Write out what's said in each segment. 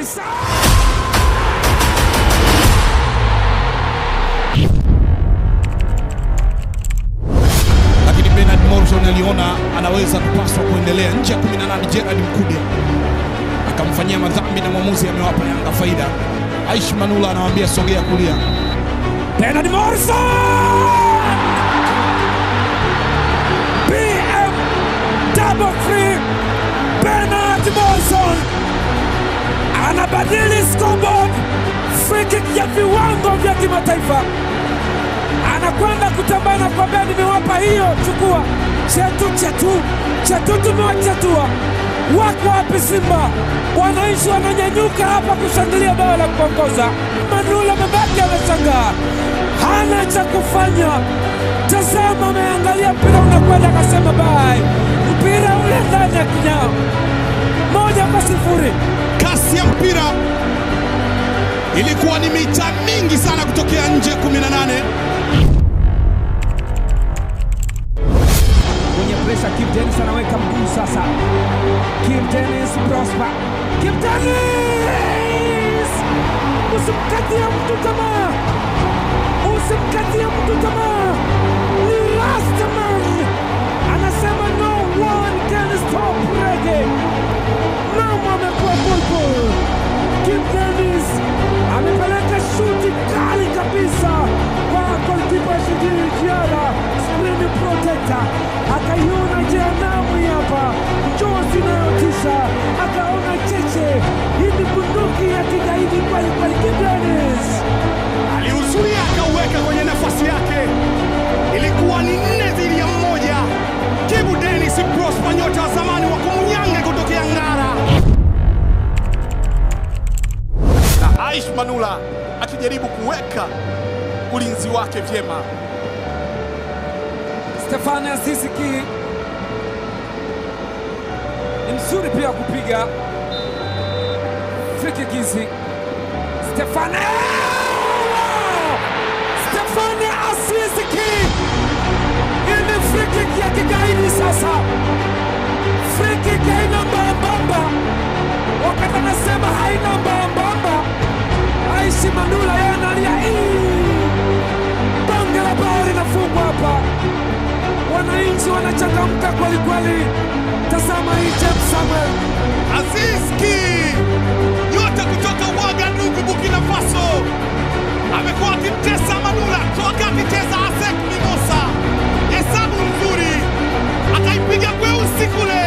Faisal. Lakini Bernard Morrison aliona anaweza kupaswa kuendelea nje ya 18. Gerard Mkude akamfanyia madhambi na mwamuzi amewapa Yanga faida. Aishi Manula anawaambia sogea kulia. Bernard Morrison! BM double free. Bernard Morrison anabadili scoreboard. Free kick ya viwango vya kimataifa. Anakwenda kutambana kwa Bernard, nimewapa hiyo, chukua. Chetu tumewachetua. Wako wapi Simba? Wananchi wananyanyuka hapa kushangilia bao la kuongoza. Manula mabaki ameshangaa, hana cha kufanya. Tazama, ameangalia mpira unakwenda, akasema bye. Mpira ule ndani ya kinyao. 1-0. Kasi ya mpira ilikuwa ni mita mingi sana kutokea nje 18. Kwenye pressure, Kibu Denis anaweka mguu sasa. Kibu Denis Prosper. Kibu Denis! Usimkatie mtu tamaa. Usimkatie mtu tamaa. Ni last man. Anasema no one can stop reggae. Mama amekuwa bulbul. Kibu Denis amepeleka shuti kali kabisa kwa golikipa Shidiri Jiara, screen protector. Akaiona jehanamu hapa, njozi inayotisha, akaona cheche. Hii ni bunduki ya kigaidi kweli kweli. Kibu Denis aliuzuia akauweka kwenye nafasi yake. Ilikuwa ni 4-1. Kibu Denis Prosper, nyota wa zamani wa Kumunyange kutokea Ngara. Na Aish Manula akijaribu kuweka ulinzi wake vyema. Stefan Aziz Ki ni mzuri pia kupiga free kick hizi. Stefan Aziz Ki, hii ni free kick ya kigaidi sasa. Free kick haina mbambamba, wakati anasema haina mbambamba. Aishi Manula yeye analia, bonge la bao linafungwa hapa. Wananchi wanachangamka kweli kweli. Tazama hii, James Samuel Aziz Ki, nyota kutoka Ouagadougou, Burkina Faso, amekuwa akimtesa Manula toka akitesa Asec Mimosa. Hesabu nzuri, akaipiga kweusi kule.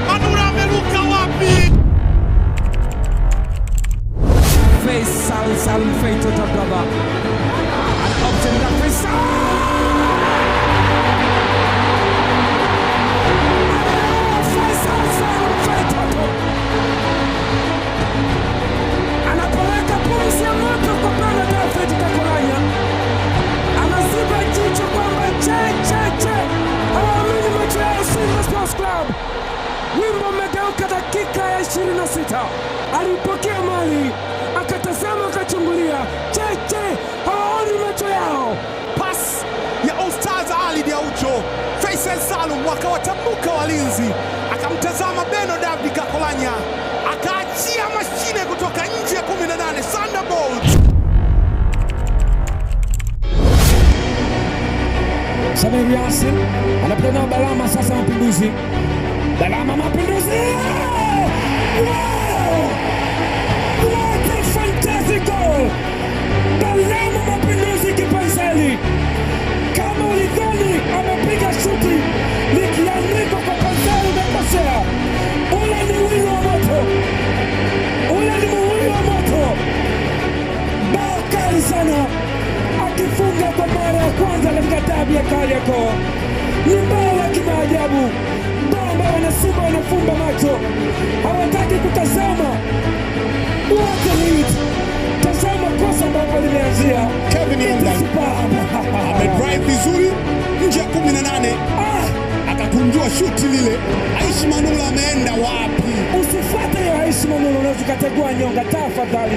Manula ameruka wapi? Faisal Salum Feito Tablaba an option da Faisal Salum Feito anapeleka polisi ya moto kwa Bernard Kakolanya. Anaziba jicho kwamba che hawaamini macho ya Simba Sports Club. Wimbo umegeuka dakika ya 26. Alipokea mali, akatazama, akachungulia. Che hawaoni macho yao. Pas ya Ustaz Ali Diaucho. Faisal Salum wakawatambuka walinzi, akamtazama Bernard Kakolanya, akaachia mashine kutoka nje ya 18. Thunderbolt. Samir Yasin anapeana Balama sasa. Mapinduzi, Balama, Mapinduzi. What a fantastic goal! Balama Mapinduzi kipanseli. Kama ulidhani amepiga shuti likiandikwa kwa panseli, umekosea. Ule ni wili wa moto, ule ni muwili wa moto. Bao kali sana, akifunga kwa mara ya kwanza katika dabi ya Kariakoo. Ni bao la kimaajabu, bao ambao wanasimba wanafumba macho, hawataki kutazama. What a hit! Tazama kosa ambapo limeanzia. Kevin Yondan amedrive vizuri nje ya 18, akakunjua shuti lile. Aishi Manula ameenda wapi? Usifuate hiyo Aishi Manula, unaweza kutegua nyonga tafadhali.